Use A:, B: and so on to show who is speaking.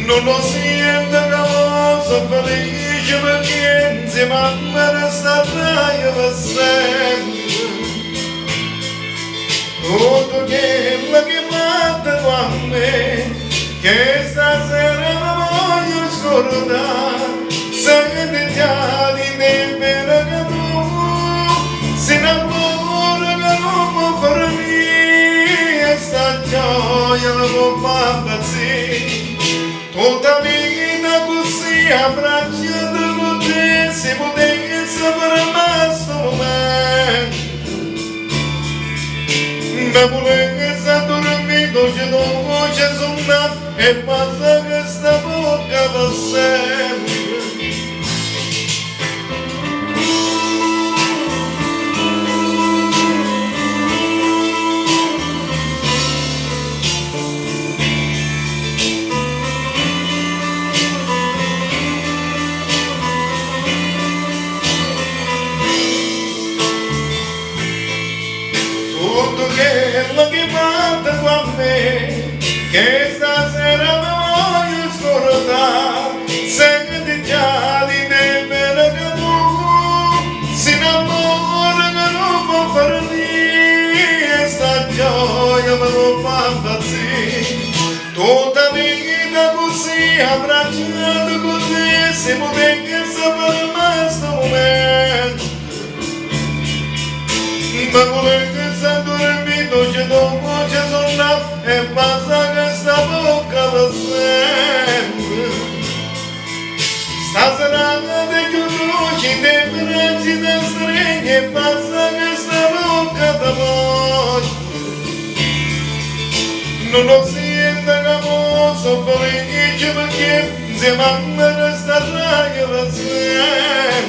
A: Non lo siento causa felice perché insieme a me resterai per sempre. Tutto quello che manda a me, che stasera mi voglio scordare, se già di te che tu si innamora che non può farmi e sta gioia la può far impazzire. Tutta vita così abbracciata con te, se potessi per me sto momento. Ma volessi dormire, dolce dolce sonno, e passa questa bocca per sempre. Tutto quello che manda a me, che stasera mi voglio scordare, senti già di te che tu si innamora che non può farmi e sta gioia me lo fa impazzire. Tutta vita così abbracciata con te, se potessi per me sto momento. Ma volessi dormire, dolce dolce sonno, e passa questa bocca per sempre. Stasera te chiudo, te bracci te stringi, e passa questa bocca da voce. Non lo sento che posso felice perché insieme a me resterai per sempre.